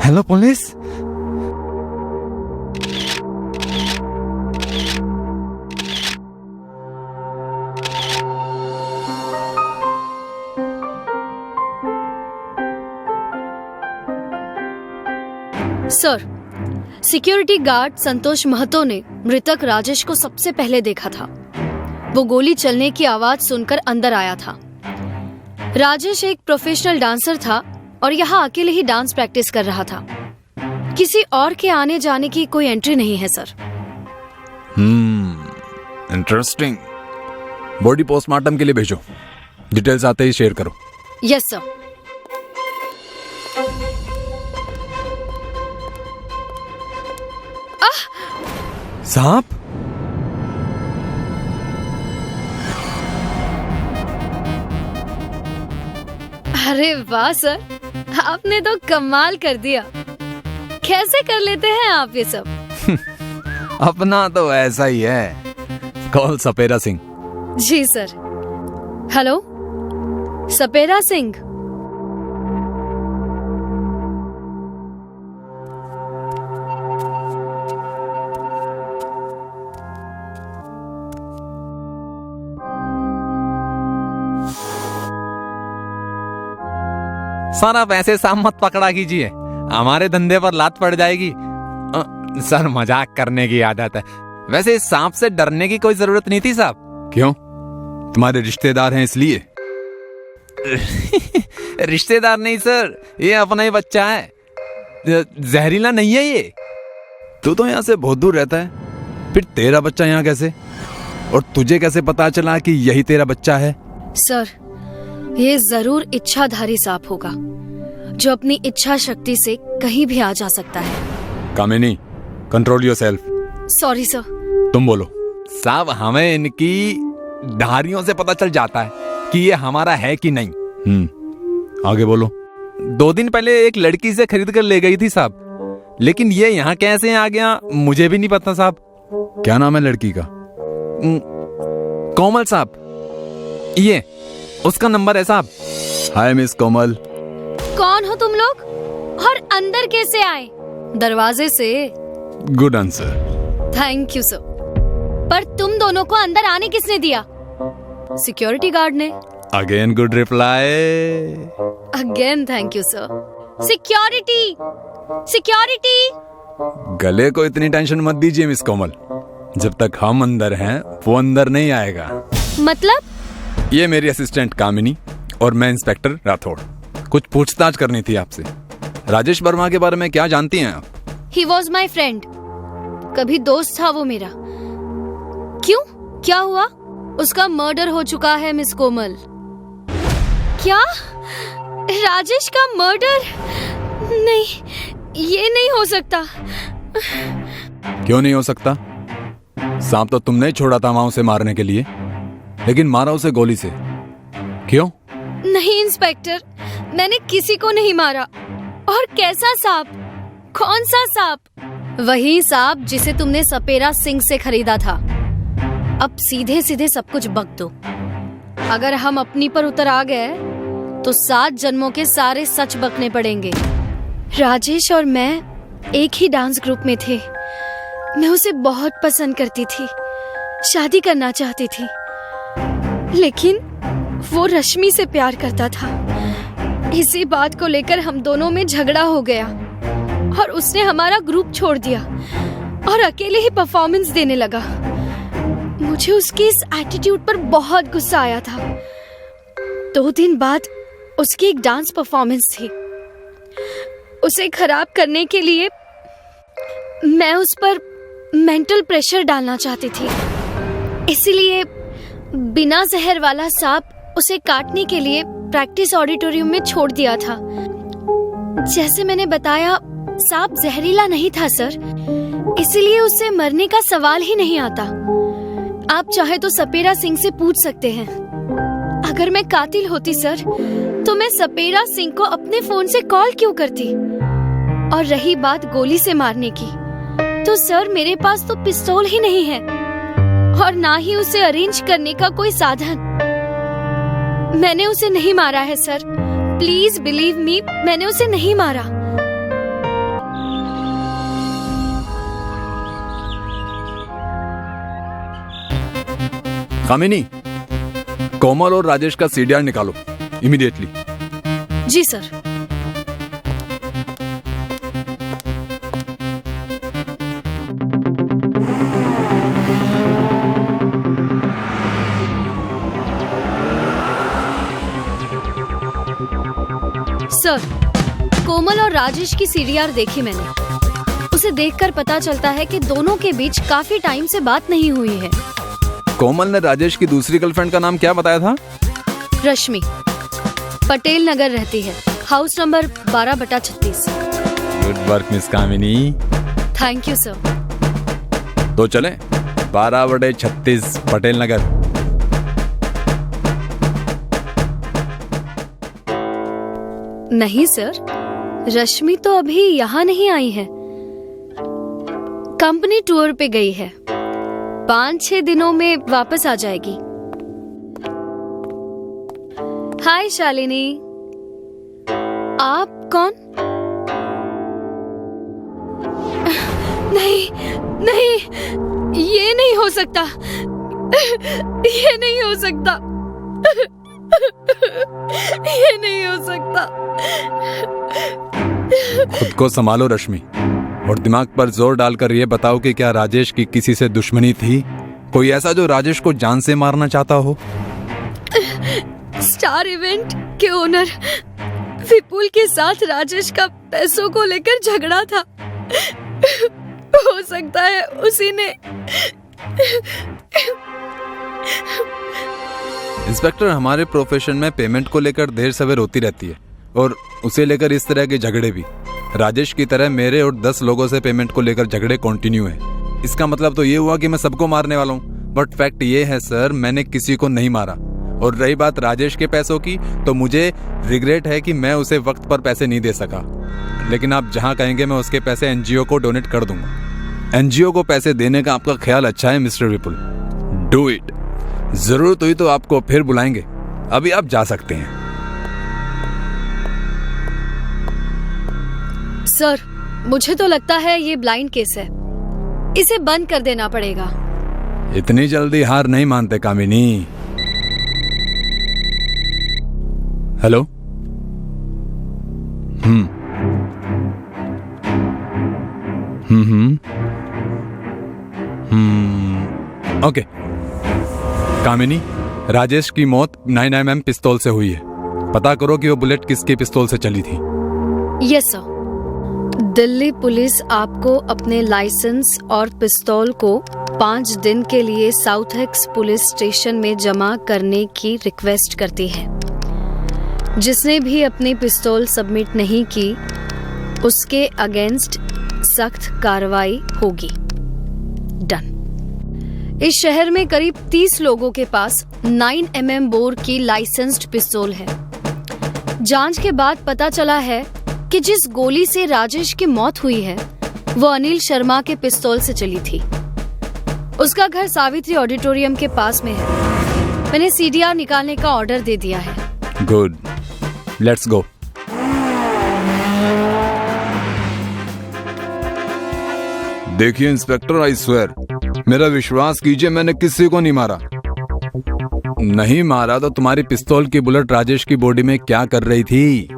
Hello police. Sir, security guard Santosh Mahto ने मृतक राजेश को सबसे पहले देखा था। वो गोली चलने की आवाज सुनकर अंदर आया था। राजेश एक प्रोफेशनल डांसर था और यहाँ अकेले ही डांस प्रैक्टिस कर रहा था। किसी और के आने जाने की कोई एंट्री नहीं है सर। इंटरेस्टिंग। बॉडी पोस्टमार्टम के लिए भेजो, डिटेल्स आते ही शेयर करो। Yes sir. सांप? अरे वाह सर, आपने तो कमाल कर दिया। कैसे कर लेते हैं आप ये सब? अपना तो ऐसा ही है। कॉल सपेरा सिंह। जी सर। हेलो सपेरा सिंह। सर आप ऐसे सांप मत पकड़ा कीजिए, हमारे धंधे पर लात पड़ जाएगी। सर मजाक करने की आदत है। वैसे इस सांप से डरने की कोई जरूरत नहीं थी साहब। क्यों? तुम्हारे रिश्तेदार हैं इसलिए? रिश्तेदार नहीं सर, ये अपना ही बच्चा है। जहरीला नहीं है ये। तू तो यहाँ से बहुत दूर रहता है, फिर तेरा बच्चा यहाँ कैसे? और तुझे कैसे पता चला कि यही तेरा बच्चा है? सर, ये जरूर इच्छाधारी सांप होगा जो अपनी इच्छा शक्ति से कहीं भी आ जा सकता है। कामिनी, कंट्रोल योरसेल्फ। Sorry sir. तुम बोलो। साहब हमें इनकी धारियों से पता चल जाता है कि ये हमारा है कि नहीं। आगे बोलो। 2 दिन पहले एक लड़की से खरीद कर ले गई थी साहब, लेकिन ये यहाँ कैसे आ गया मुझे भी नहीं पता साहब। क्या नाम है लड़की का? कोमल साहब। ये उसका नंबर है साहब। हाय मिस कोमल। कौन हो तुम लोग और अंदर कैसे आए? दरवाजे से। Good answer. Thank you sir. पर तुम दोनों को अंदर आने किसने दिया? सिक्योरिटी गार्ड ने। Again good reply. Again thank you sir. Security, security. गले को इतनी टेंशन मत दीजिए मिस कोमल, जब तक हम अंदर हैं वो अंदर नहीं आएगा। मतलब? ये मेरी असिस्टेंट कामिनी और मैं इंस्पेक्टर राठौड़। कुछ पूछताछ करनी थी आपसे। राजेश वर्मा के बारे में क्या जानती हैं आप? He was my friend। कभी दोस्त था वो मेरा। क्यों? क्या हुआ? उसका मर्डर हो चुका है मिस कोमल। क्या? राजेश का मर्डर? नहीं, ये नहीं हो सकता। क्यों नहीं हो सकता? सांप तो तुमने छोड़ा था वहां उसे मारने के लिए, लेकिन मारा उसे गोली से। क्यों? नहीं इंस्पेक्टर, मैंने किसी को नहीं मारा। और कैसा सांप? कौन सा सांप? वही सांप जिसे तुमने सपेरा सिंह से खरीदा था। अब सीधे सीधे सब कुछ बक दो। अगर हम अपनी पर उतर आ गए तो 7 जन्मों के सारे सच बकने पड़ेंगे। राजेश और मैं एक ही डांस ग्रुप में थे। मैं उसे बहुत पसंद करती थी, शादी करना चाहती थी, लेकिन वो रश्मि से प्यार करता था। इसी बात को लेकर हम दोनों में झगड़ा हो गया और उसने हमारा ग्रुप छोड़ दिया और अकेले ही परफॉर्मेंस देने लगा। मुझे उसके इस एटीट्यूड पर बहुत गुस्सा आया था। 2 दिन बाद उसकी एक डांस परफॉर्मेंस थी। उसे खराब करने के लिए मैं उस पर मेंटल प्रेशर डालना चाहती थी, इसलिए बिना जहर वाला सांप उसे काटने के लिए प्रैक्टिस ऑडिटोरियम में छोड़ दिया था। जैसे मैंने बताया, सांप जहरीला नहीं था सर, इसलिए उससे मरने का सवाल ही नहीं आता। आप चाहे तो सपेरा सिंह से पूछ सकते हैं। अगर मैं कातिल होती सर, तो मैं सपेरा सिंह को अपने फोन से कॉल क्यों करती? और रही बात गोली से मारने की, तो सर मेरे पास तो पिस्तौल ही नहीं है और ना ही उसे अरेंज करने का कोई साधन। मैंने उसे नहीं मारा है सर, प्लीज बिलीव मी, मैंने उसे नहीं मारा। कामिनी, कोमल और राजेश का सीडीआर निकालो इमीडिएटली। जी सर। सर, कोमल और राजेश की सीडीआर देखी मैंने। उसे देखकर पता चलता है कि दोनों के बीच काफी टाइम से बात नहीं हुई है। कोमल ने राजेश की दूसरी गर्लफ्रेंड का नाम क्या बताया था? रश्मि। पटेल नगर रहती है, house number 12/36। Good work miss Kamini. Thank you sir. तो चलें 12/36 पटेल नगर। नहीं सर, रश्मि तो अभी यहाँ नहीं आई है। कंपनी टूर पे गई है, 5-6 दिनों में वापस आ जाएगी। हाय शालिनी, आप कौन? नहीं नहीं, ये नहीं हो सकता, ये नहीं हो सकता, ये नहीं हो सकता। खुद को संभालो रश्मि, और दिमाग पर जोर डालकर ये बताओ कि क्या राजेश की किसी से दुश्मनी थी? कोई ऐसा जो राजेश को जान से मारना चाहता हो? स्टार इवेंट के ओनर विपुल के साथ राजेश का पैसों को लेकर झगड़ा था। हो सकता है उसी ने। इंस्पेक्टर, हमारे प्रोफेशन में पेमेंट को लेकर देर सवेर होती रहती है, और उसे लेकर इस तरह के झगड़े भी। राजेश की तरह मेरे और 10 लोगों से पेमेंट को लेकर झगड़े कंटिन्यू है। इसका मतलब तो ये हुआ कि मैं सबको मारने वाला हूँ, बट फैक्ट ये है सर, मैंने किसी को नहीं मारा। और रही बात राजेश के पैसों की, तो मुझे रिग्रेट है कि मैं उसे वक्त पर पैसे नहीं दे सका, लेकिन आप जहाँ कहेंगे मैं उसके पैसे एनजीओ को डोनेट कर दूंगा। एनजीओ को पैसे देने का आपका ख्याल अच्छा है मिस्टर विपुल, डू इट। जरूरत हुई तो आपको फिर बुलाएंगे, अभी आप जा सकते हैं। सर, मुझे तो लगता है ये ब्लाइंड केस है, इसे बंद कर देना पड़ेगा। इतनी जल्दी हार नहीं मानते कामिनी। हेलो। ओके। कामिनी, राजेश की मौत 9mm पिस्तौल से हुई है। पता करो कि वो बुलेट किसके पिस्तौल से चली थी। Yes sir. दिल्ली पुलिस आपको अपने लाइसेंस और पिस्तौल को 5 दिन के लिए साउथ एक्स पुलिस स्टेशन में जमा करने की रिक्वेस्ट करती है। जिसने भी अपनी पिस्तौल सबमिट नहीं की, उसके अगेंस्ट सख्त कार्रवाई होगी। डन। इस शहर में करीब 30 लोगों के पास 9mm बोर की लाइसेंस्ड पिस्तौल है। जांच के बाद पता चला है कि जिस गोली से राजेश की मौत हुई है, वो अनिल शर्मा के पिस्तौल से चली थी। उसका घर सावित्री ऑडिटोरियम के पास में है। मैंने सीडीआर निकालने का ऑर्डर दे दिया है। Good, let's go. देखिए इंस्पेक्टर, आई स्वेयर, मेरा विश्वास कीजिए, मैंने किसी को नहीं मारा। नहीं मारा तो तुम्हारी पिस्तौल की बुलेट राजेश की बॉडी में क्या कर रही थी?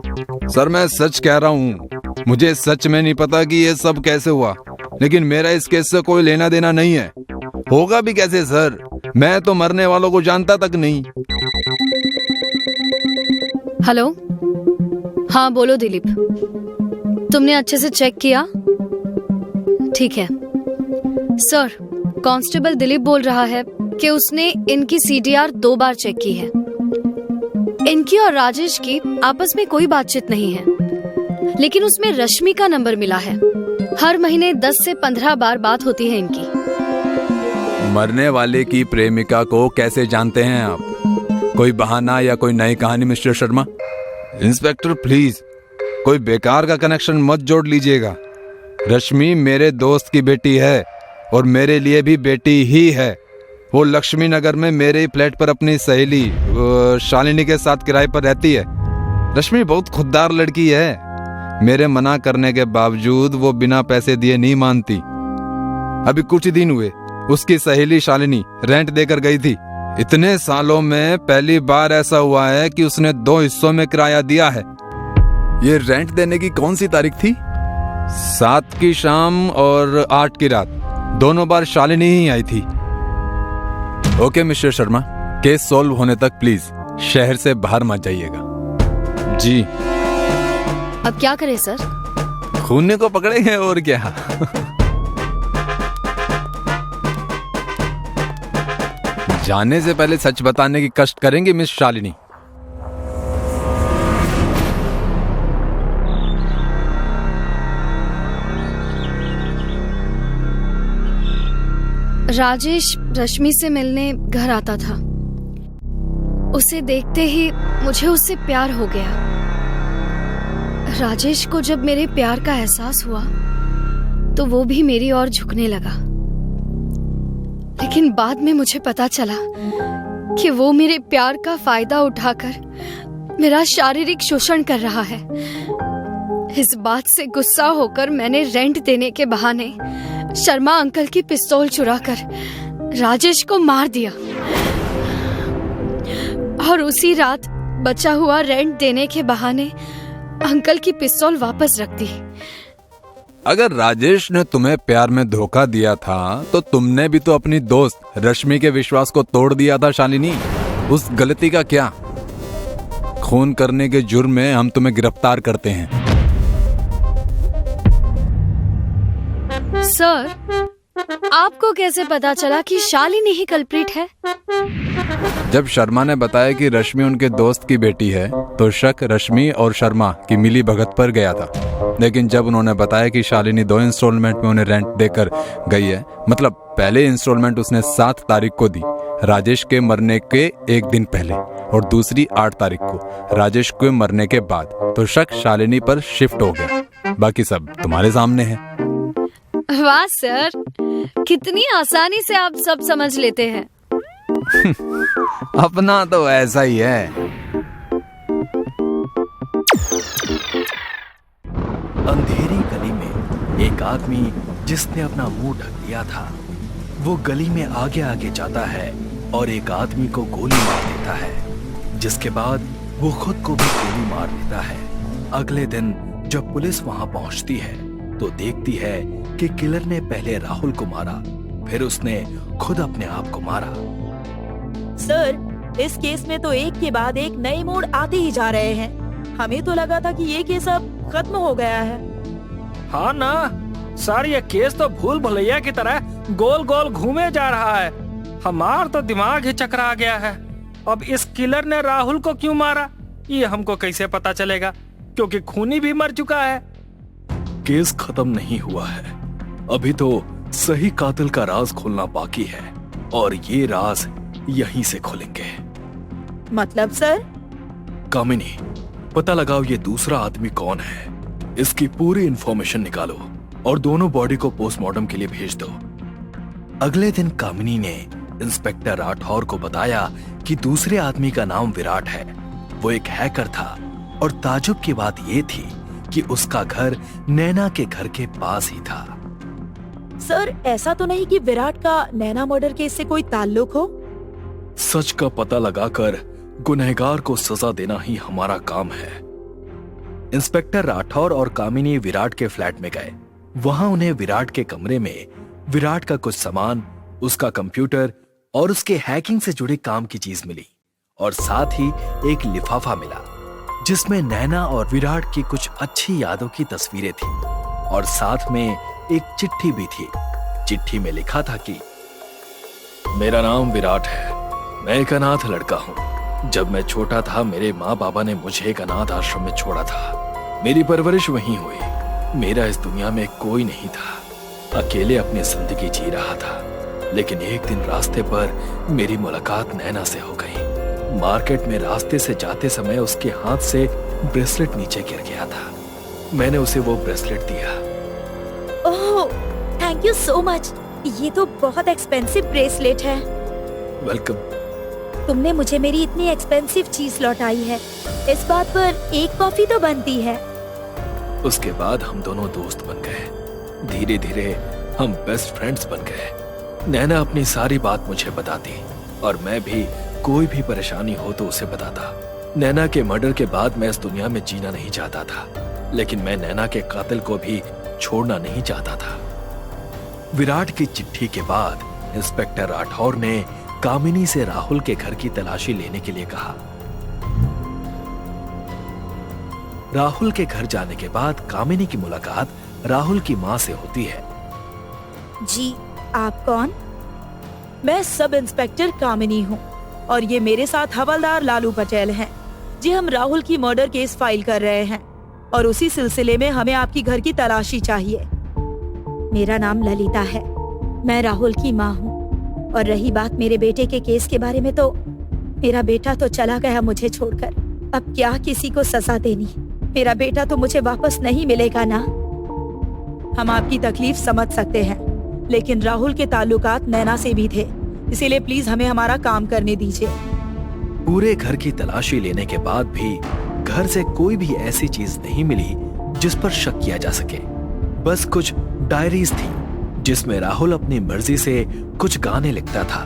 सर, मैं सच कह रहा हूँ, मुझे सच में नहीं पता कि ये सब कैसे हुआ, लेकिन मेरा इस केस से कोई लेना देना नहीं है। होगा भी कैसे सर, मैं तो मरने वालों को जानता तक नहीं। हेलो। हाँ बोलो दिलीप, तुमने अच्छे से चेक किया? ठीक है सर। कांस्टेबल दिलीप बोल रहा है कि उसने इनकी सीडीआर 2 बार चेक की है। इनकी और राजेश की आपस में कोई बातचीत नहीं है, लेकिन उसमें रश्मि का नंबर मिला है। हर महीने 10 से 15 बार बात होती है इनकी। मरने वाले की प्रेमिका को कैसे जानते हैं आप? कोई बहाना या कोई नई कहानी मिस्टर शर्मा? इंस्पेक्टर प्लीज, कोई बेकार का कनेक्शन मत जोड़ लीजिएगा। रश्मि मेरे दोस्त की बेटी है और मेरे लिए भी बेटी ही है। वो लक्ष्मी नगर में मेरे फ्लैट पर अपनी सहेली शालिनी के साथ किराए पर रहती है। रश्मि बहुत खुददार लड़की है। मेरे मना करने के बावजूद वो बिना पैसे दिए नहीं मानती। अभी कुछ दिन हुए उसकी सहेली शालिनी रेंट देकर गई थी इतने सालों में पहली बार ऐसा हुआ है कि उसने 2 हिस्सों में किराया दिया है। ये रेंट देने की कौन सी तारीख थी? 7 की शाम और 8 की रात, दोनों बार शालिनी ही आई थी। Okay mister Sharma, case solve होने तक प्लीज शहर से बाहर मत जाइएगा। जी। अब क्या करें सर? खूने को पकड़ेंगे और क्या। जाने से पहले सच बताने की कष्ट करेंगी मिस शालिनी। राजेश रश्मि से मिलने घर आता था। उसे देखते ही मुझे उससे प्यार हो गया। राजेश को जब मेरे प्यार का एहसास हुआ तो वो भी मेरी ओर झुकने लगा। लेकिन बाद में मुझे पता चला कि वो मेरे प्यार का फायदा उठाकर मेरा शारीरिक शोषण कर रहा है। इस बात से गुस्सा होकर मैंने रेंट देने के बहाने शर्मा अंकल की पिस्तौल चुराकर राजेश को मार दिया और उसी रात बचा हुआ रेंट देने के बहाने अंकल की पिस्तौल वापस रख दी। अगर राजेश ने तुम्हें प्यार में धोखा दिया था तो तुमने भी तो अपनी दोस्त रश्मि के विश्वास को तोड़ दिया था शालिनी। उस गलती का क्या? खून करने के जुर्म में हम तुम्हें गिरफ्तार करते हैं। सर, आपको कैसे पता चला कि शालिनी ही कल्प्रिट है? जब शर्मा ने बताया कि रश्मि उनके दोस्त की बेटी है तो शक रश्मि और शर्मा की मिली भगत पर गया था। लेकिन जब उन्होंने बताया कि शालिनी 2 इंस्टॉलमेंट में उन्हें रेंट देकर गई है, मतलब पहले इंस्टॉलमेंट उसने 7 तारीख को दी, राजेश के मरने के 1 दिन पहले, और दूसरी 8 तारीख को राजेश के मरने के बाद, तो शक शालिनी पर शिफ्ट हो गया। बाकी सब तुम्हारे सामने है। वाह सर, कितनी आसानी से आप सब समझ लेते हैं। अपना तो ऐसा ही है। अंधेरी गली में एक आदमी जिसने अपना मुंह ढक लिया था, वो गली में आगे आगे जाता है और एक आदमी को गोली मार देता है, जिसके बाद वो खुद को भी गोली मार देता है। अगले दिन जब पुलिस वहां पहुंचती है तो देखती है कि किलर ने पहले राहुल को मारा, फिर उसने खुद अपने आप को मारा। सर, इस केस में तो एक के बाद एक नए मोड़ आते ही जा रहे हैं। हमें तो लगा था कि ये केस अब खत्म हो गया है। हाँ ना सर, ये केस तो भूल भुलैया की तरह गोल गोल घूमे जा रहा है। हमार तो दिमाग ही चकरा गया है। अब इस किलर ने राहुल को क्यों मारा ये हमको कैसे पता चलेगा, क्योंकि खूनी भी मर चुका है। केस खत्म नहीं हुआ है, अभी तो सही कातिल का राज खोलना बाकी है, और ये राज यहीं से खोलेंगे। मतलब सर? कामिनी, पता लगाओ ये दूसरा आदमी कौन है। इसकी पूरी इंफॉर्मेशन निकालो और दोनों बॉडी को पोस्टमार्टम के लिए भेज दो। अगले दिन कामिनी ने इंस्पेक्टर राठौर को बताया कि दूसरे आदमी का नाम विराट है। वो एक हैकर था, और ताजुब की बात ये थी कि उसका घर नैना के घर के पास ही था। सर, ऐसा तो नहीं कि विराट का नैना मर्डर केस से कोई ताल्लुक हो? सच का पता लगाकर गुनहगार को सजा देना ही हमारा काम है। इंस्पेक्टर राठौर और कामिनी विराट के फ्लैट में गए। वहां उन्हें विराट के कमरे में विराट का कुछ सामान, उसका कंप्यूटर और उसके हैकिंग से जुड़े काम की चीज मिली, और साथ ही एक लिफाफा मिला जिसमें नैना और विराट की कुछ अच्छी यादों की तस्वीरें थी, और साथ में एक चिट्ठी भी थी। चिट्ठी में लिखा था कि मेरा नाम विराट है, मैं एक अनाथ लड़का हूँ। जब मैं छोटा था मेरे माँ बाबा ने मुझे एक अनाथ आश्रम में छोड़ा था। मेरी परवरिश वहीं हुई। मेरा इस दुनिया में कोई नहीं था, अकेले अपनी जिंदगी जी रहा था। लेकिन एक दिन रास्ते पर मेरी मुलाकात नैना से हो गई। मार्केट में रास्ते से जाते समय उसके हाथ से ब्रेसलेट नीचे गिर गया था। मैंने उसे वो ब्रेसलेट दिया। ओह, थैंक यू सो मच। ये तो बहुत एक्सपेंसिव ब्रेसलेट है। वेलकम। तुमने मुझे मेरी इतनी एक्सपेंसिव चीज लौटाई है, इस बात पर एक कॉफी तो बनती है। उसके बाद हम दोनों दोस्त बन गए। धीरे धीरे हम बेस्ट फ्रेंड्स बन गए। नैना अपनी सारी बात मुझे बताती, और मैं भी कोई भी परेशानी हो तो उसे बताता। नैना के मर्डर के बाद मैं इस दुनिया में जीना नहीं चाहता था, लेकिन मैं नैना के कातिल को भी छोड़ना नहीं चाहता था। विराट की चिट्ठी के बाद इंस्पेक्टर राठौर ने कामिनी से राहुल के घर की तलाशी लेने के लिए कहा। राहुल के घर जाने के बाद कामिनी की मुलाकात राहुल की मां से होती है। जी, आप कौन? मैं सब इंस्पेक्टर कामिनी हूँ और ये मेरे साथ हवलदार लालू पटेल हैं। जी, हम राहुल की मर्डर केस फाइल कर रहे हैं और उसी सिलसिले में हमें आपकी घर की तलाशी चाहिए। मेरा नाम ललिता है, मैं राहुल की माँ हूँ। और रही बात मेरे बेटे के केस के बारे में, तो मेरा बेटा तो चला गया मुझे छोड़कर। अब क्या किसी को सजा देनी? मेरा बेटा तो मुझे वापस नहीं मिलेगा ना। हम आपकी तकलीफ समझ सकते हैं, लेकिन राहुल के ताल्लुकात नैना से भी थे, इसीलिए प्लीज हमें हमारा काम करने दीजिए। पूरे घर की तलाशी लेने के बाद भी घर से कोई भी ऐसी चीज नहीं मिली जिस पर शक किया जा सके। बस कुछ डायरीज थी जिसमें राहुल अपनी मर्जी से कुछ गाने लिखता था।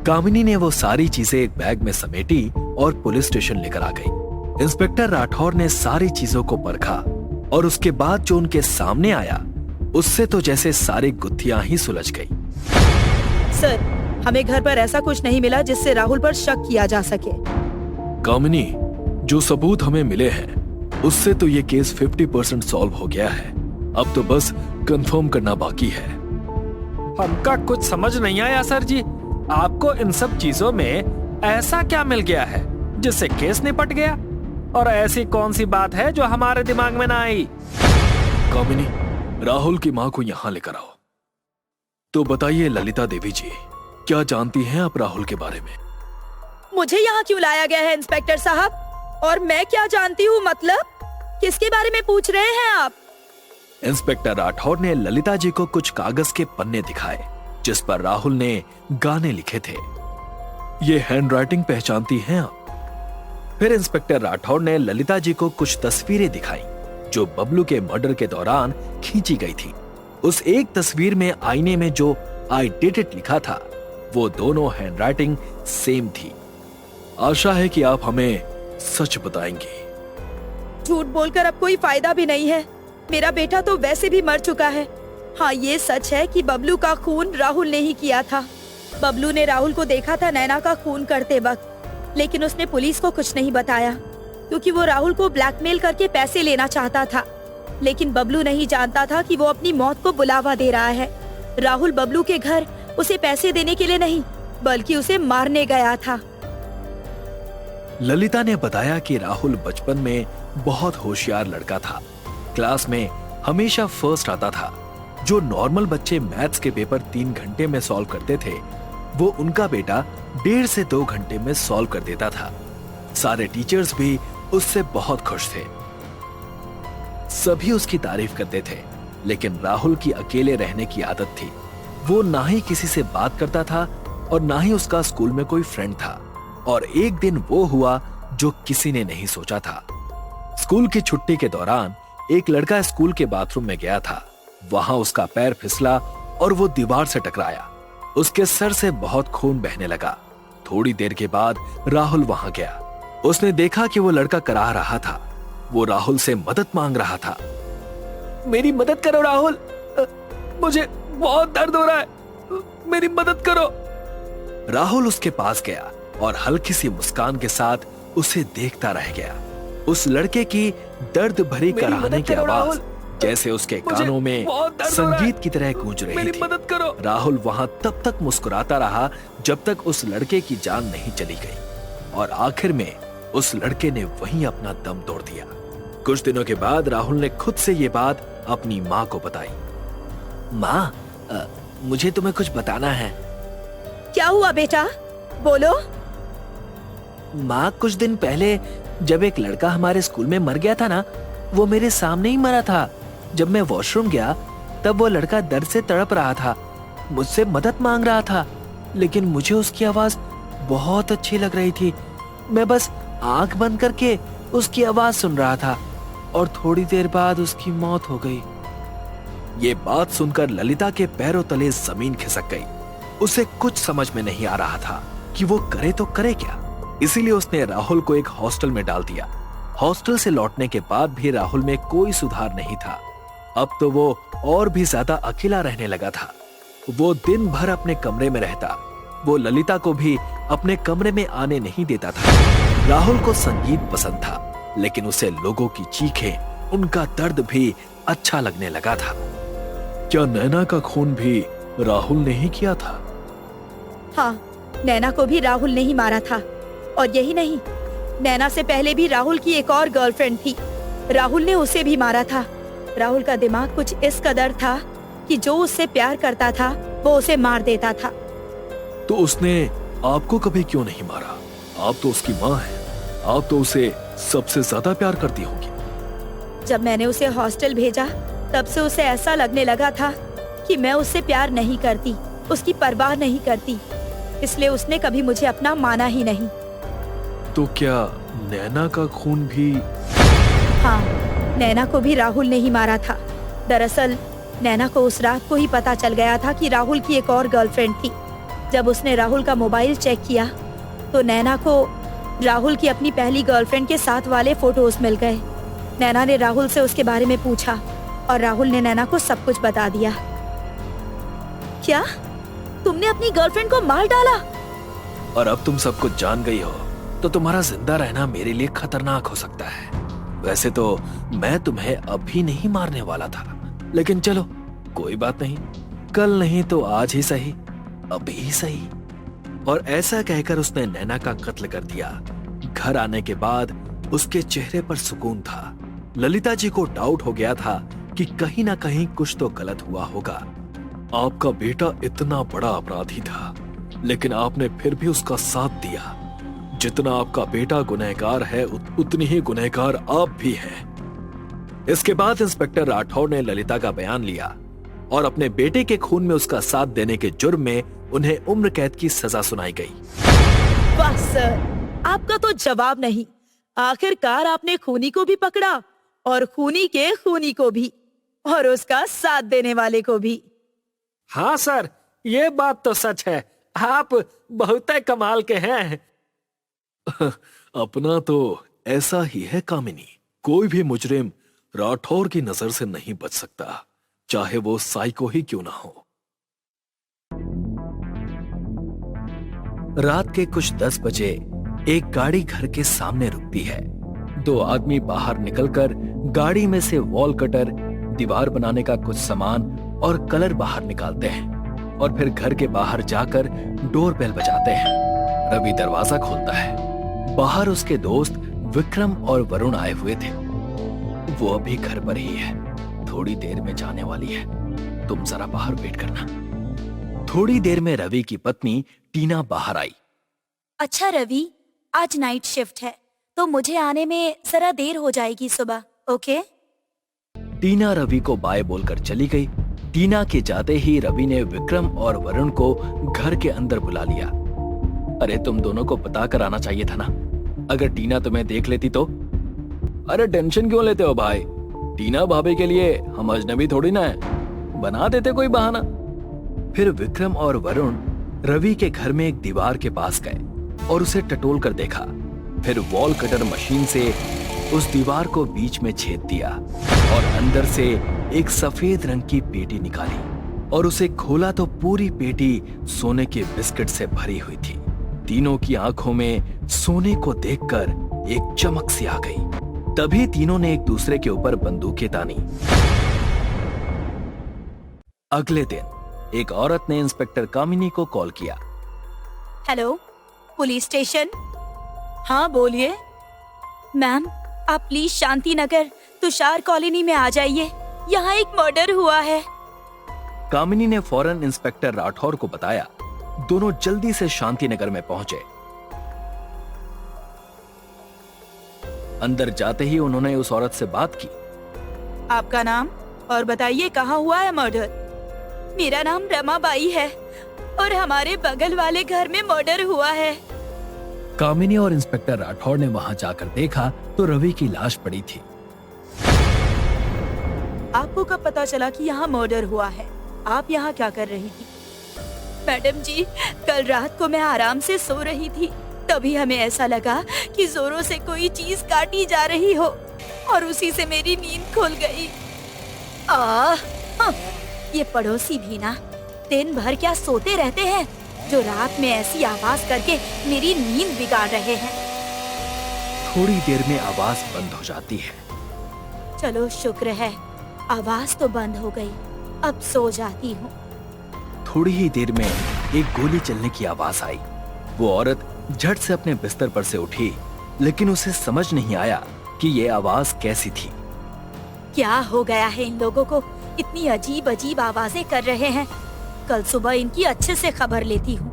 कामिनी ने वो सारी चीजें एक बैग में समेटी और पुलिस स्टेशन लेकर आ गई। इंस्पेक्टर राठौर ने सारी चीजों को परखा और उसके बाद जो उनके सामने आया उससे तो जैसे सारी गुत्थियां ही सुलझ गई। सर, हमें घर पर ऐसा कुछ नहीं मिला जिससे राहुल पर शक किया जा सके। कामिनी, जो सबूत हमें मिले हैं उससे तो ये केस 50% सॉल्व हो गया है। अब तो बस कंफर्म करना बाकी है। हमका कुछ समझ नहीं आया सर जी, आपको इन सब चीजों में ऐसा क्या मिल गया है जिससे केस निपट गया? और ऐसी कौन सी बात है जो हमारे दिमाग में ना आई? कामिनी, राहुल की माँ को यहाँ लेकर आओ। तो बताइए ललिता देवी जी, क्या जानती हैं आप राहुल के बारे में? मुझे यहाँ क्यों लाया गया है इंस्पेक्टर साहब? और मैं क्या जानती हूँ? मतलब किसके बारे में पूछ रहे हैं आप? इंस्पेक्टर राठौर ने ललिता जी को कुछ कागज के पन्ने दिखाए जिस पर राहुल ने गाने लिखे थे। ये हैंडराइटिंग पहचानती हैं आप? फिर इंस्पेक्टर राठौर ने ललिता जी को कुछ तस्वीरें दिखाई जो बबलू के मर्डर के दौरान खींची गई थी। उस एक तस्वीर में आईने में जो आई डिड इट लिखा था वो दोनों हैंडराइटिंग सेम थी। आशा है कि आप हमें सच बताएंगे। झूठ बोलकर अब कोई फायदा भी नहीं है। मेरा बेटा तो वैसे भी मर चुका है। हाँ, ये सच है कि बबलू का खून राहुल ने ही किया था। बबलू ने राहुल को देखा था नैना का खून करते वक्त, लेकिन उसने पुलिस को कुछ नहीं बताया क्योंकि वो राहुल को ब्लैकमेल करके पैसे लेना चाहता था। लेकिन बबलू नहीं जानता था कि वो अपनी मौत को बुलावा दे रहा है। राहुल बबलू के घर उसे पैसे देने के लिए नहीं बल्कि उसे मारने गया था। ललिता ने बताया कि राहुल बचपन में बहुत होशियार लड़का था। क्लास में हमेशा फर्स्ट आता था। जो नॉर्मल बच्चे मैथ्स के पेपर 3 घंटे में सॉल्व करते थे वो उनका बेटा 1.5 से 2 घंटे में सॉल्व कर देता था। सारे टीचर्स भी उससे बहुत खुश थे। सभी उसकी तारीफ करते थे, लेकिन राहुल की अकेले रहने की आदत थी। वो ना ही किसी से बात करता था और ना ही उसका स्कूल में कोई फ्रेंड था। और एक दिन वो हुआ जो किसी ने नहीं सोचा था। स्कूल की छुट्टी के दौरान एक लड़का स्कूल के बाथरूम में गया था। वहां उसका पैर फिसला और वो दीवार से टकराया। उसके सर से बहुत खून बहने लगा। थोड़ी देर के बाद राहुल वहां गया। उसने देखा कि वो लड़का करा रहा था। वो राहुल से मदद मांग रहा था। मेरी मदद करो राहुल, मुझे बहुत दर्द हो रहा है, मेरी मदद करो। राहुल उसके पास गया और हल्की सी मुस्कान के साथ उसे देखता रह गया। उस लड़के की दर्द भरी कराहने की आवाज जैसे उसके कानों में संगीत की तरह गूंज रही थी। मदद करो। राहुल वहां तब तक मुस्कुराता रहा जब तक उस लड़के की जान नहीं चली गई और आखिर में उस लड़के ने वहीं अपना दम तोड़ दिया। कुछ दिनों के बाद राहुल ने खुद से ये बात अपनी माँ को बताई। माँ, मुझे तुम्हें कुछ बताना है। क्या हुआ बेटा, बोलो। माँ, कुछ दिन पहले जब एक लड़का हमारे स्कूल में मर गया था ना, वो मेरे सामने ही मरा था। जब मैं वॉशरूम गया तब वो लड़का दर्द से तड़प रहा था, मुझसे मदद मांग रहा था, लेकिन मुझे उसकी आवाज बहुत अच्छी लग रही थी। मैं बस आंख बंद करके उसकी आवाज सुन रहा था और थोड़ी देर बाद उसकी मौत हो गई। ये बात सुनकर ललिता के पैरों तले जमीन खिसक गई। उसे कुछ समझ में नहीं आ रहा था। कि वो करे तो करे क्या। इसीलिए उसने राहुल को एक हॉस्टल में डाल दिया। हॉस्टल से लौटने के बाद भी राहुल में कोई सुधार नहीं था। अब तो वो और भी ज्यादा अकेला रहने लगा था। वो दिन भर अपने कमरे में रहता। वो ललिता को भी अपने कमरे में आने नहीं देता था। राहुल को संगीत पसंद था, लेकिन उसे लोगों की चीखें, उनका दर्द भी अच्छा लगने लगा था। क्या नैना का खून भी राहुल ने ही किया था? हाँ, नैना को भी राहुल ने ही मारा था। और यही नहीं, नैना से पहले भी राहुल की एक और गर्लफ्रेंड थी। राहुल ने उसे भी मारा था। राहुल का दिमाग कुछ इस कदर था कि जो उससे प्यार करता था वो उसे मार देता था। तो उसने आपको कभी क्यों नहीं मारा? आप तो उसकी माँ हैं। आप तो उसे सबसे ज्यादा प्यार करती होंगी। जब मैंने उसे हॉस्टल भेजा, तब से उसे ऐसा लगने लगा था कि मैं उससे प्यार नहीं करती, उसकी परवाह नहीं करती। इसलिए उसने कभी मुझे अपना माना ही नहीं। तो क्या नैना का खून भी? हाँ, नैना को भी राहुल ने ही मारा था। दरअसल नैना को उस रात को ही पता चल गया था कि राहुल की एक और गर्लफ्रेंड थी। जब उसने राहुल का मोबाइल चेक किया तो नैना को राहुल की अपनी पहली गर्लफ्रेंड के साथ वाले फोटोज मिल गए। नैना ने राहुल से उसके बारे में पूछा और राहुल ने नैना को सब कुछ बता दिया। क्या तुमने अपनी गर्लफ्रेंड को मार डाला? और अब तुम सब कुछ जान गई हो तो तुम्हारा जिंदा रहना मेरे लिए खतरनाक हो सकता है। वैसे तो मैं तुम्हें अभी नहीं मारने वाला था, लेकिन चलो कोई बात नहीं, कल नहीं तो आज ही सही, अभी ही सही। और ऐसा कहकर उसने नैना का कत्ल कर दिया। घर आने के बाद उसके चेहरे पर सुकून था। ललिता जी को डाउट हो गया था कि कहीं ना कहीं कुछ तो गलत हुआ होगा। आपका बेटा इतना बड़ा अपराधी था, लेकिन आपने फिर भी उसका साथ दिया। जितना आपका बेटा गुनहगार है, उतनी ही गुनहगार आप भी हैं। इसके बाद इंस्पेक्टर राठौर ने ललिता का बयान लिया और अपने बेटे के खून में उसका साथ देने के जुर्म में उन्हें उम्र कैद की सजा सुनाई गई। वाह सर, आपका तो जवाब नहीं। आखिरकार आपने खूनी को भी पकड़ा और खूनी के खूनी को भी, और उसका साथ देने वाले को भी। हाँ सर, ये बात तो सच है। आप बहुत कमाल के हैं। अपना तो ऐसा ही है कामिनी। कोई भी मुजरिम राठौर की नजर से नहीं बच सकता, चाहे वो साइको ही क्यों ना हो। रात के कुछ 10 बजे एक गाड़ी घर के सामने रुकती है। 2 आदमी बाहर निकलकर गाड़ी में से वॉल कटर, दीवार बनाने का कुछ सामान और कलर बाहर निकालते हैं और फिर घर के बाहर जाकर डोर बेल बजाते हैं। रवि दरवाजा खोलता है। बाहर उसके दोस्त विक्रम और वरुण आए हुए थे। वो अभी घर पर ही है, थोड़ी देर में जाने वाली है, तुम जरा बाहर वेट करना। थोड़ी देर में रवि की पत्नी टीना बाहर आई। अच्छा रवि, आज नाइट शिफ्ट है तो मुझे आने में जरा देर हो जाएगी सुबह, ओके? टीना रवि को बाय बोलकर चली गई। टीना के जाते ही रवि ने विक्रम और वरुण को घर के अंदर बुला लिया। अरे तुम दोनों को पता कराना चाहिए था ना, अगर टीना तुम्हें देख लेती तो। अरे टेंशन क्यों लेते हो भाई, टीना भाभी के लिए हम अजनबी थोड़ी ना है, बना देते कोई बहाना। फिर विक्रम और वरुण रवि के घर में एक दीवार के पास गए और उसे टटोल कर देखा। फिर वॉल कटर मशीन से उस दीवार को बीच में छेद दिया और अंदर से एक सफेद रंग की पेटी निकाली और उसे खोला तो पूरी पेटी सोने के बिस्किट से भरी हुई थी। तीनों की आंखों में सोने को देखकर एक चमक सी आ गई। तभी तीनों ने एक दूसरे के ऊपर बंदूकें तानी। अगले दिन एक औरत ने इंस्पेक्टर कामिनी को कॉल किया। Hello, police station. हाँ बोलिए। मैम, आप प्लीज शांति नगर तुषार कॉलोनी में आ जाइए, यहाँ एक मर्डर हुआ है। कामिनी ने फौरन इंस्पेक्टर राठौर को बताया। दोनों जल्दी से शांति नगर में पहुंचे। अंदर जाते ही उन्होंने उस औरत से बात की। आपका नाम और बताइए कहाँ हुआ है मर्डर? मेरा नाम रमाबाई है और हमारे बगल वाले घर में मर्डर हुआ है। कामिनी और इंस्पेक्टर राठौर ने वहां जाकर देखा तो रवि की लाश पड़ी थी। आपको कब पता चला कि यहाँ मर्डर हुआ है? आप यहाँ क्या कर रही थी? मैडम जी, कल रात को मैं आराम से सो रही थी, तभी हमें ऐसा लगा कि जोरों से कोई चीज काटी जा रही हो और उसी से मेरी नींद खुल गई। ये पड़ोसी भी ना दिन भर क्या सोते रहते हैं, जो रात में ऐसी आवाज करके मेरी नींद बिगाड़ रहे हैं। थोड़ी देर में आवाज बंद हो जाती है। चलो शुक्र है, आवाज तो बंद हो गई, अब सो जाती हूँ। थोड़ी ही देर में एक गोली चलने की आवाज आई। वो औरत झट से अपने बिस्तर पर से उठी, लेकिन उसे समझ नहीं आया कि ये आवाज कैसी थी। क्या हो गया है इन लोगों को, इतनी अजीब अजीब आवाजें कर रहे हैं। कल सुबह इनकी अच्छे से खबर लेती हूँ।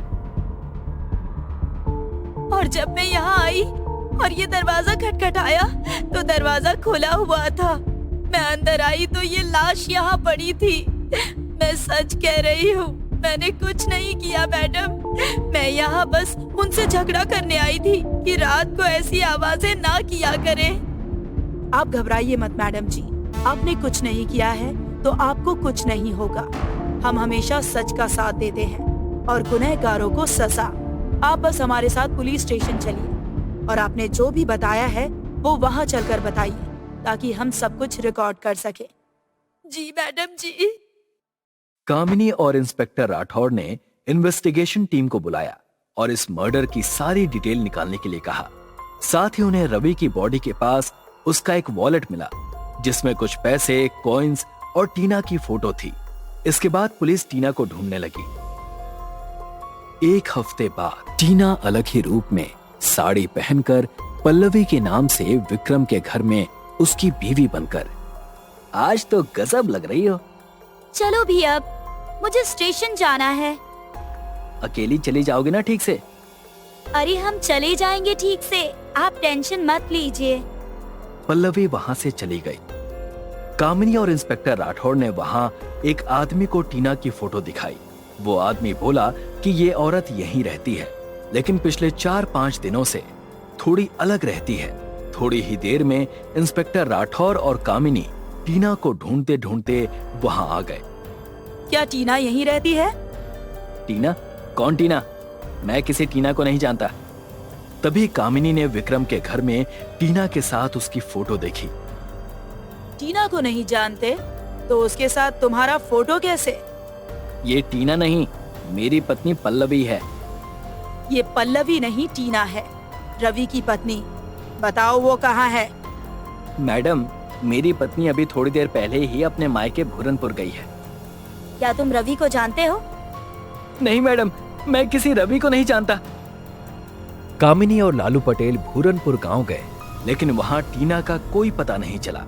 और जब मैं यहाँ आई और ये दरवाजा खटखटाया तो दरवाजा खुला हुआ था। मैं अंदर आई तो ये लाश यहाँ पड़ी थी। मैं सच कह रही हूँ, मैंने कुछ नहीं किया मैडम। मैं यहाँ बस उनसे झगड़ा करने आई थी कि रात को ऐसी आवाजें ना किया करें। आप घबराइए मत मैडम जी, आपने कुछ नहीं किया है तो आपको कुछ नहीं होगा। हम हमेशा सच का साथ देते हैं और गुनहगारों को सजा। आप बस हमारे साथ पुलिस स्टेशन चलिए और आपने जो भी बताया है वो वहाँ चलकर बताइए, ताकि हम सब कुछ रिकॉर्ड कर सके। जी मैडम जी। कामिनी और इंस्पेक्टर राठौर ने इन्वेस्टिगेशन टीम को बुलाया और इस मर्डर की सारी डिटेल निकालने के लिए कहा। साथ ही उन्हें रवि की बॉडी के पास उसका एक वॉलेट मिला, जिसमें कुछ पैसे, कॉइन्स और टीना की फोटो थी। इसके बाद पुलिस टीना को ढूंढने लगी। एक हफ्ते बाद टीना अलग ही रूप में साड़ी पहनकर पल्लवी के नाम से विक्रम के घर में उसकी बीवी बनकर। आज तो गजब लग रही हो। चलो भी, अब मुझे स्टेशन जाना है। अकेली चली जाओगे ना ठीक से? अरे हम चले जाएंगे ठीक से, आप टेंशन मत लीजिए। पल्लवी वहां से चली गई। कामिनी और इंस्पेक्टर राठौर ने वहां एक आदमी को टीना की फोटो दिखाई। वो आदमी बोला कि ये औरत यहीं रहती है, लेकिन पिछले 4-5 दिनों से थोड़ी अलग रहती है। थोड़ी ही देर में इंस्पेक्टर राठौर और कामिनी टीना को ढूंढते ढूंढते वहां आ गए। क्या टीना यहीं रहती है? टीना? कौन टीना? मैं किसी टीना को नहीं जानता। तभी कामिनी ने विक्रम के घर में टीना के साथ उसकी फोटो देखी। टीना को नहीं जानते तो उसके साथ तुम्हारा फोटो कैसे? ये टीना नहीं, मेरी पत्नी पल्लवी है। ये पल्लवी नहीं, टीना है, रवि की पत्नी। बताओ वो कहाँ है? मैडम, मेरी पत्नी अभी थोड़ी देर पहले ही अपने मायके भूरनपुर गई है। क्या तुम रवि को जानते हो? नहीं मैडम, मैं किसी रवि को नहीं जानता। कामिनी और लालू पटेल भूरनपुर गांव गए, लेकिन वहां टीना का कोई पता नहीं चला।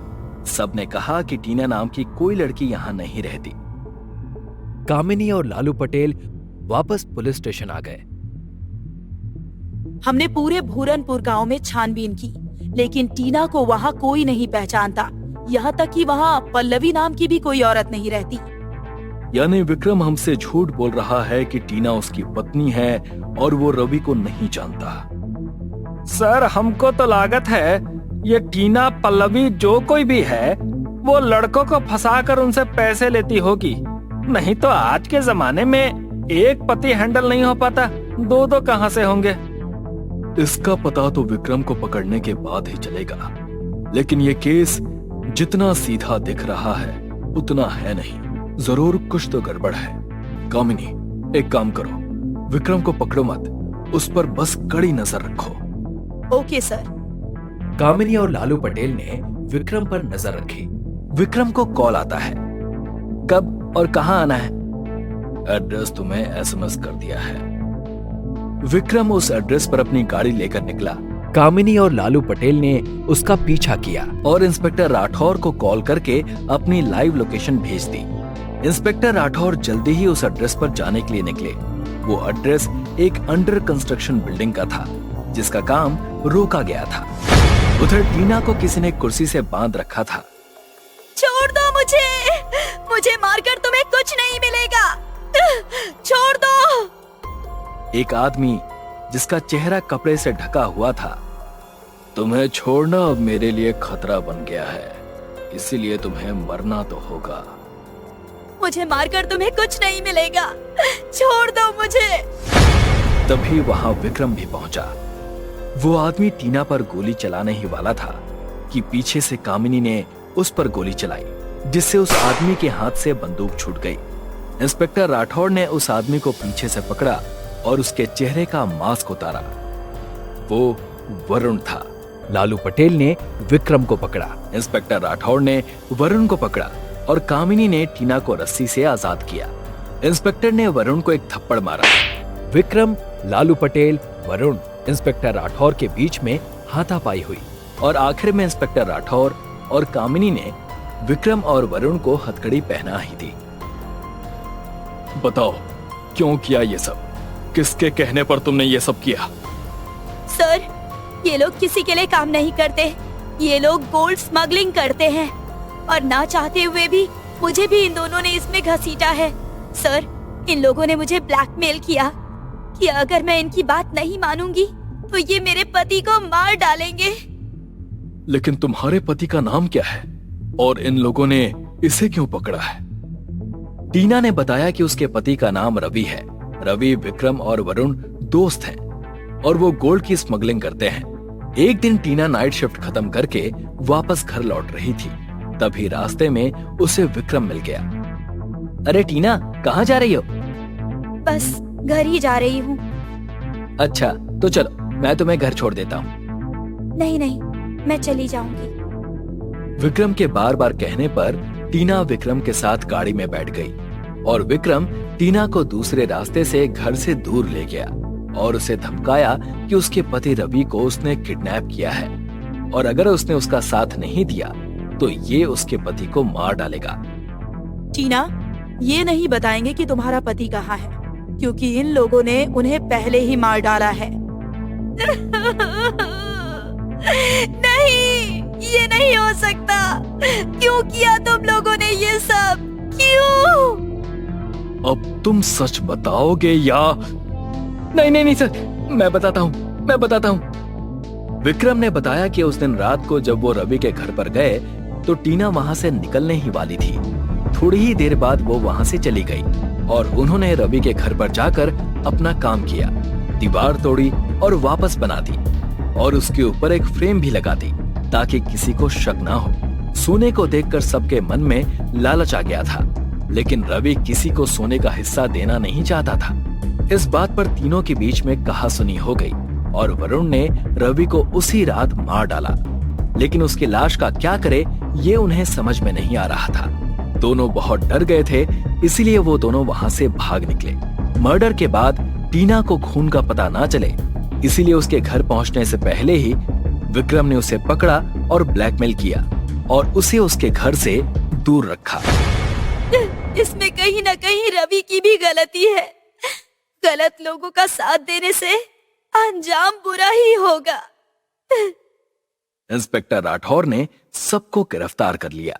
सबने कहा कि टीना नाम की कोई लड़की यहाँ नहीं रहती। कामिनी और लालू पटेल वापस पुलिस स्टेशन आ गए। हमने पूरे भूरनपुर गांव में छानबीन की, लेकिन टीना को वहाँ कोई नहीं पहचानता। यहाँ तक कि वहाँ पल्लवी नाम की भी कोई औरत नहीं रहती। यानी विक्रम हमसे झूठ बोल रहा है कि टीना उसकी पत्नी है और वो रवि को नहीं जानता। सर, हमको तो लागत है ये टीना, पल्लवी, जो कोई भी है, वो लड़कों को फंसाकर उनसे पैसे लेती होगी। नहीं तो आज के जमाने में एक पति हैंडल नहीं हो पाता, दो कहां से होंगे। इसका पता तो विक्रम को पकड़ने के बाद ही चलेगा, लेकिन ये केस जितना सीधा दिख रहा है उतना है नहीं। जरूर कुछ तो गड़बड़ है। कामिनी, एक काम करो, विक्रम को पकड़ो मत, उस पर बस कड़ी नजर रखो। Okay sir. कामिनी और लालू पटेल ने विक्रम पर नजर रखी। विक्रम को कॉल आता है। कब और कहां आना है? एड्रेस तुम्हें एसएमएस कर दिया है। विक्रम उस एड्रेस पर अपनी गाड़ी लेकर निकला। कामिनी और लालू पटेल ने उसका पीछा किया और इंस्पेक्टर राठौर को कॉल करके अपनी लाइव लोकेशन भेज दी। इंस्पेक्टर राठौर जल्दी ही उस एड्रेस पर जाने के लिए निकले। वो एड्रेस एक अंडर कंस्ट्रक्शन बिल्डिंग का था, जिसका काम रोका गया था। उधर टीना को किसी ने कुर्सी से बांध रखा था। छोड़ दो मुझे मारकर तुम्हें कुछ नहीं मिलेगा, छोड़ दो। एक आदमी जिसका चेहरा कपड़े से ढका हुआ था। तुम्हें छोड़ना अब मेरे लिए खतरा बन गया है, इसीलिए तुम्हें मरना तो होगा। मुझे मारकर तुम्हें कुछ नहीं मिलेगा। छोड़ दो मुझे। तभी वहां विक्रम भी पहुंचा। वो आदमी टीना पर गोली चलाने ही वाला था कि पीछे से कामिनी ने उस पर गोली चलाई, जिससे उस आदमी के हाथ से बंदूक छूट गई। इंस्पेक्टर राठौड़ ने उस आदमी को पीछे से पकड़ा और उसके चेहरे का मास्क उतारा। वो वरुण था। लालू पटेल ने विक्रम को पकड़ा, इंस्पेक्टर राठौड़ ने वरुण को पकड़ा और कामिनी ने टीना को रस्सी से आजाद किया। इंस्पेक्टर ने वरुण को एक थप्पड़ मारा। विक्रम, लालू पटेल, वरुण, इंस्पेक्टर राठौर के बीच में हाथापाई हुई और आखिर में इंस्पेक्टर राठौर और कामिनी ने विक्रम और वरुण को हथकड़ी पहना ही दी। बताओ, क्यों किया ये सब? किसके कहने पर तुमने ये सब किया? सर, ये लोग किसी के लिए काम नहीं करते। ये लोग गोल्ड स्मगलिंग करते हैं और ना चाहते हुए भी मुझे भी इन दोनों ने इसमें घसीटा है। सर, इन लोगों ने मुझे ब्लैकमेल किया कि अगर मैं इनकी बात नहीं मानूंगी तो ये मेरे पति को मार डालेंगे। लेकिन तुम्हारे पति का नाम क्या है और इन लोगों ने इसे क्यों पकड़ा है? टीना ने बताया कि उसके पति का नाम रवि है। रवि, विक्रम और वरुण दोस्त हैं और वो गोल्ड की स्मगलिंग करते हैं। एक दिन टीना नाइट शिफ्ट खत्म करके वापस घर लौट रही थी, तभी रास्ते में उसे विक्रम मिल गया। अरे टीना, कहाँ जा रही हो? बस घर ही जा रही हूँ। अच्छा, तो चलो, मैं तुम्हें घर छोड़ देता हूँ। नहीं नहीं, मैं चली जाऊंगी। विक्रम के बार बार कहने पर टीना विक्रम के साथ गाड़ी में बैठ गई और विक्रम टीना को दूसरे रास्ते से घर से दूर ले गया और उसे धमकाया कि उसके पति रवि को उसने किडनैप किया है और अगर उसने उसका साथ नहीं दिया तो ये उसके पति को मार डालेगा। टीना, ये नहीं बताएंगे कि तुम्हारा पति कहाँ है, क्योंकि इन लोगों ने उन्हें पहले ही मार डाला है। नहीं, ये नहीं हो सकता। क्यों किया तुम लोगों ने ये सब? क्यों? अब तुम सच बताओगे या? नहीं सर, मैं बताता हूँ। विक्रम ने बताया कि उस दिन रात को जब वो रवि के घर पर गए तो टीना वहां से निकलने ही वाली थी। थोड़ी ही देर बाद वो वहां से चली गई और उन्होंने रवि के घर पर जाकर अपना काम किया, दीवार तोड़ी और वापस बना दी और उसके ऊपर एक फ्रेम भी लगा दी ताकि किसी को शक ना हो। सोने को देखकर सबके मन में लालच आ गया था, लेकिन रवि किसी को सोने का हिस्सा देना नहीं चाहता था। इस बात पर तीनों के बीच में कहासुनी हो गई और वरुण ने रवि को उसी रात मार डाला, लेकिन उसकी लाश का क्या करे ये उन्हें समझ में नहीं आ रहा था। दोनों बहुत डर गए थे, इसीलिए वो दोनों वहां से भाग निकले। मर्डर के बाद टीना को खून का पता ना चले, इसीलिए उसके घर पहुंचने से पहले ही विक्रम ने उसे पकड़ा और ब्लैकमेल किया और उसे उसके घर से दूर रखा। इसमें कहीं ना कहीं रवि की भी गलती है। गलत लोगों का साथ देने से अंजाम बुरा ही होगा। इंस्पेक्टर राठौर ने सबको गिरफ्तार कर लिया।